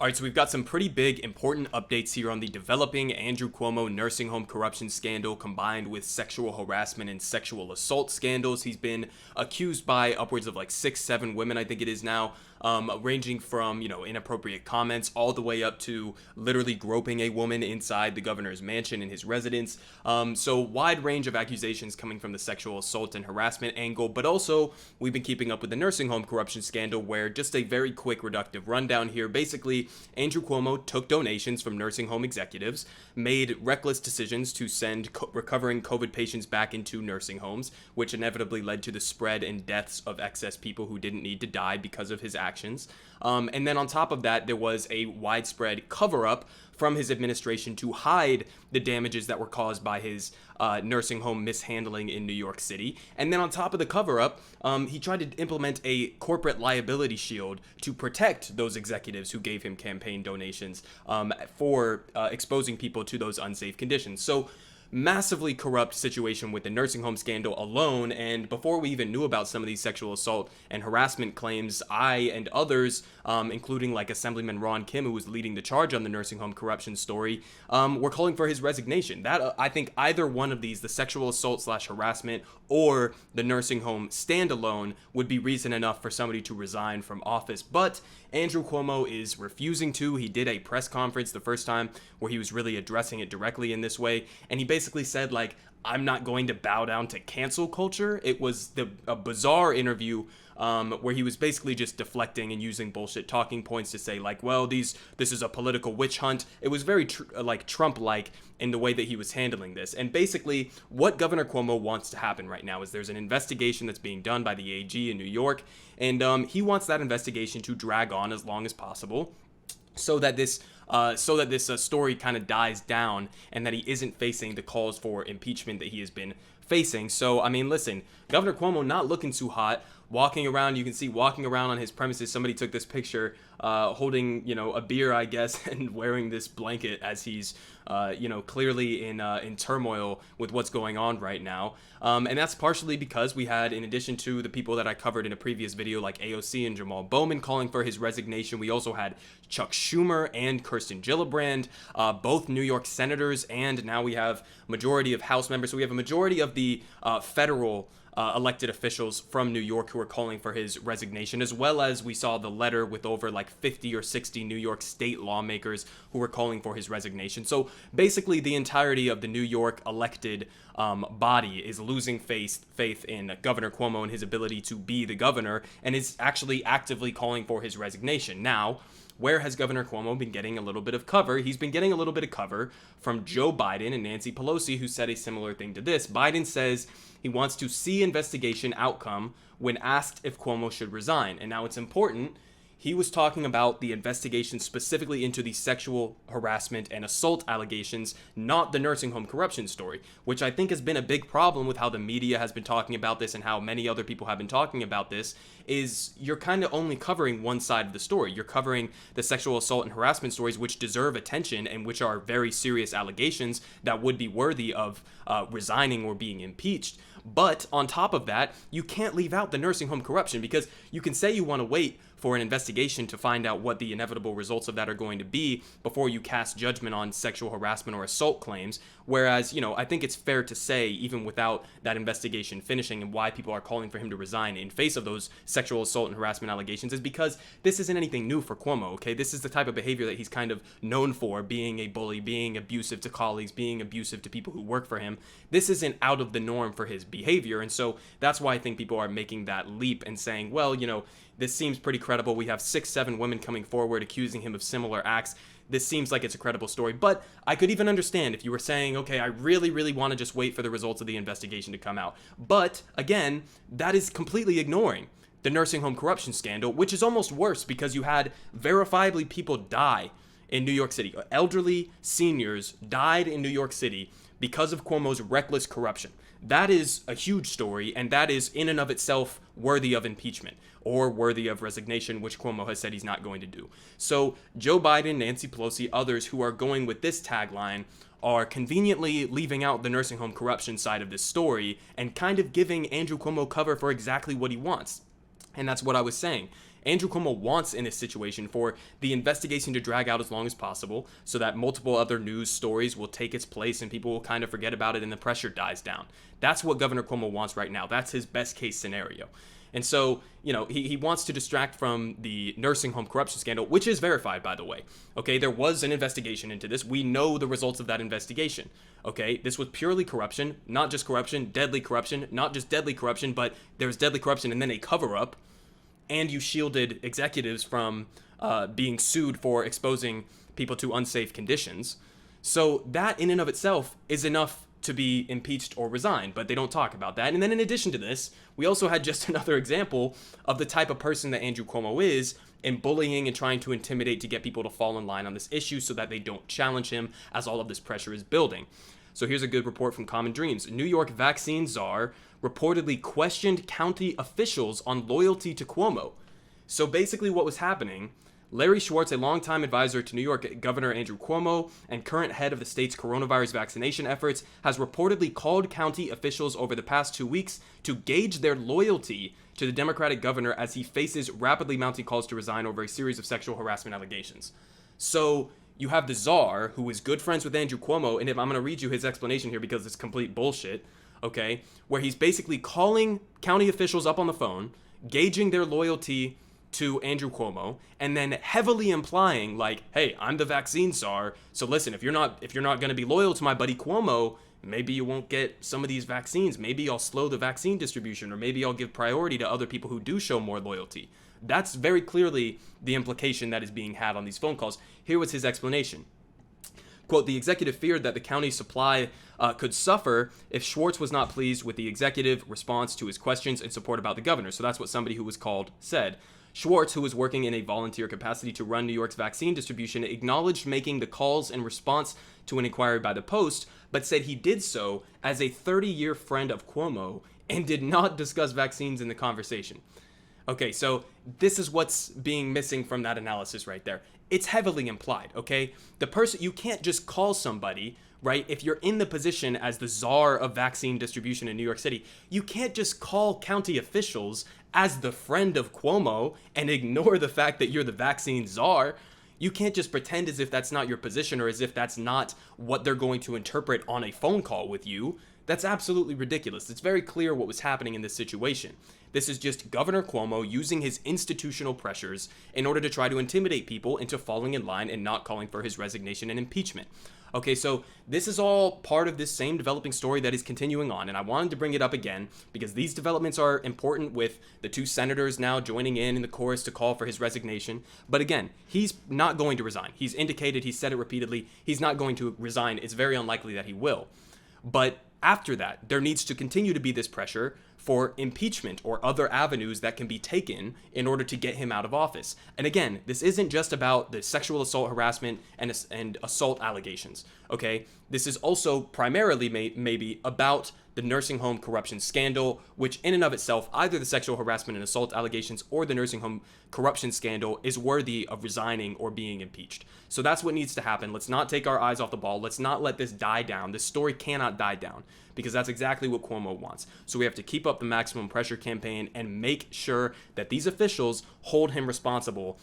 All right, so we've got some pretty big, important updates here on the developing Andrew Cuomo nursing home corruption scandal combined with sexual harassment and sexual assault scandals. He's been accused by upwards of like 6, 7 women, I think it is now, ranging from, inappropriate comments all the way up to literally groping a woman inside the governor's mansion in his residence. So wide range of accusations coming from the sexual assault and harassment angle, but also we've been keeping up with the nursing home corruption scandal where just a very quick reductive rundown here. Basically, Andrew Cuomo took donations from nursing home executives, made reckless decisions to send recovering COVID patients back into nursing homes, which inevitably led to the spread and deaths of excess people who didn't need to die because of his actions. And then on top of that, there was a widespread cover-up from his administration to hide the damages that were caused by his nursing home mishandling in New York City. And then on top of the cover-up, he tried to implement a corporate liability shield to protect those executives who gave him campaign donations for exposing people to those unsafe conditions. So massively corrupt situation with the nursing home scandal alone. And before we even knew about some of these sexual assault and harassment claims, I and others, including like Assemblyman Ron Kim, who was leading the charge on the nursing home corruption story, were calling for his resignation. That I think either one of these, the sexual assault / harassment or the nursing home standalone, would be reason enough for somebody to resign from office. But Andrew Cuomo is refusing to. He did a press conference the first time where he was really addressing it directly in this way, and he basically said, like, I'm not going to bow down to cancel culture. It was a bizarre interview where he was basically just deflecting and using bullshit talking points to say, like, well, this is a political witch hunt. It was very Trump-like in the way that he was handling this. And basically, what Governor Cuomo wants to happen right now is there's an investigation that's being done by the AG in New York, and he wants that investigation to drag on as long as possible so that this story kind of dies down and that he isn't facing the calls for impeachment that he has been facing. So, I mean, listen, Governor Cuomo not looking too hot, walking around. You can see walking around on his premises. Somebody took this picture holding, a beer, I guess, and wearing this blanket as he's, clearly in turmoil with what's going on right now. And that's partially because we had, in addition to the people that I covered in a previous video, like AOC and Jamal Bowman calling for his resignation, we also had Chuck Schumer and Kirsten Gillibrand, both New York senators, and now we have majority of House members. So we have a majority of the federal elected officials from New York who are calling for his resignation, as well as we saw the letter with over like 50 or 60 New York state lawmakers who were calling for his resignation. So basically the entirety of the New York elected body is losing faith in Governor Cuomo and his ability to be the governor, and is actually actively calling for his resignation. Now, where has Governor Cuomo been getting a little bit of cover? He's been getting a little bit of cover from Joe Biden and Nancy Pelosi, who said a similar thing to this. Biden says he wants to see investigation outcome when asked if Cuomo should resign. And now it's important. He was talking about the investigation specifically into the sexual harassment and assault allegations, not the nursing home corruption story, which I think has been a big problem with how the media has been talking about this and how many other people have been talking about this, is you're kind of only covering one side of the story. You're covering the sexual assault and harassment stories, which deserve attention and which are very serious allegations that would be worthy of resigning or being impeached. But on top of that, you can't leave out the nursing home corruption, because you can say you want to wait for an investigation to find out what the inevitable results of that are going to be before you cast judgment on sexual harassment or assault claims. Whereas, I think it's fair to say, even without that investigation finishing, and why people are calling for him to resign in face of those sexual assault and harassment allegations, is because this isn't anything new for Cuomo, okay? This is the type of behavior that he's kind of known for, being a bully, being abusive to colleagues, being abusive to people who work for him. This isn't out of the norm for his behavior, and so that's why I think people are making that leap and saying, well, this seems pretty credible. We have 6, 7 women coming forward accusing him of similar acts. This seems like it's a credible story. But I could even understand if you were saying, okay, I really, really want to just wait for the results of the investigation to come out. But again, that is completely ignoring the nursing home corruption scandal, which is almost worse because you had verifiably people die in New York City. Elderly seniors died in New York City because of Cuomo's reckless corruption. That is a huge story, and that is in and of itself worthy of impeachment or worthy of resignation, which Cuomo has said he's not going to do. So Joe Biden, Nancy Pelosi, others who are going with this tagline are conveniently leaving out the nursing home corruption side of this story and kind of giving Andrew Cuomo cover for exactly what he wants. And that's what I was saying. Andrew Cuomo wants in this situation for the investigation to drag out as long as possible so that multiple other news stories will take its place and people will kind of forget about it and the pressure dies down. That's what Governor Cuomo wants right now. That's his best case scenario. And so, he wants to distract from the nursing home corruption scandal, which is verified, by the way. Okay, there was an investigation into this. We know the results of that investigation. Okay, this was purely corruption, not just corruption, deadly corruption, not just deadly corruption, but there's deadly corruption and then a cover-up. And you shielded executives from being sued for exposing people to unsafe conditions. So that in and of itself is enough to be impeached or resigned, but they don't talk about that. And then in addition to this, we also had just another example of the type of person that Andrew Cuomo is in bullying and trying to intimidate to get people to fall in line on this issue so that they don't challenge him as all of this pressure is building. So here's a good report from Common Dreams. New York vaccine czar reportedly questioned county officials on loyalty to Cuomo. So basically what was happening, Larry Schwartz, a longtime advisor to New York Governor Andrew Cuomo and current head of the state's coronavirus vaccination efforts, has reportedly called county officials over the past 2 weeks to gauge their loyalty to the Democratic governor as he faces rapidly mounting calls to resign over a series of sexual harassment allegations. So you have the czar, who is good friends with Andrew Cuomo, and I'm going to read you his explanation here because it's complete bullshit, okay, where he's basically calling county officials up on the phone, gauging their loyalty to Andrew Cuomo, and then heavily implying like, hey, I'm the vaccine czar, so listen, if you're not going to be loyal to my buddy Cuomo, maybe you won't get some of these vaccines. Maybe I'll slow the vaccine distribution, or maybe I'll give priority to other people who do show more loyalty. That's very clearly the implication that is being had on these phone calls. Here was his explanation. Quote, the executive feared that the county supply could suffer if Schwartz was not pleased with the executive response to his questions and support about the governor. So that's what somebody who was called said. Schwartz, who was working in a volunteer capacity to run New York's vaccine distribution, acknowledged making the calls in response to an inquiry by the Post, but said he did so as a 30-year friend of Cuomo and did not discuss vaccines in the conversation. Okay, so this is what's being missing from that analysis right there. It's heavily implied, okay? The person, you can't just call somebody, right? If you're in the position as the czar of vaccine distribution in New York City, you can't just call county officials as the friend of Cuomo and ignore the fact that you're the vaccine czar. You can't just pretend as if that's not your position or as if that's not what they're going to interpret on a phone call with you. That's absolutely ridiculous. It's very clear what was happening in this situation. This is just Governor Cuomo using his institutional pressures in order to try to intimidate people into falling in line and not calling for his resignation and impeachment. Okay, so this is all part of this same developing story that is continuing on, and I wanted to bring it up again because these developments are important with the two senators now joining in the chorus to call for his resignation. But again, he's not going to resign. He's indicated, he said it repeatedly, he's not going to resign. It's very unlikely that he will. But after that, there needs to continue to be this pressure for impeachment or other avenues that can be taken in order to get him out of office. And again, this isn't just about the sexual assault, harassment, and assault allegations, okay? This is also primarily maybe about the nursing home corruption scandal, which in and of itself, either the sexual harassment and assault allegations or the nursing home corruption scandal is worthy of resigning or being impeached. So that's what needs to happen. Let's not take our eyes off the ball. Let's not let this die down. This story cannot die down because that's exactly what Cuomo wants. So we have to keep up the maximum pressure campaign and make sure that these officials hold him responsible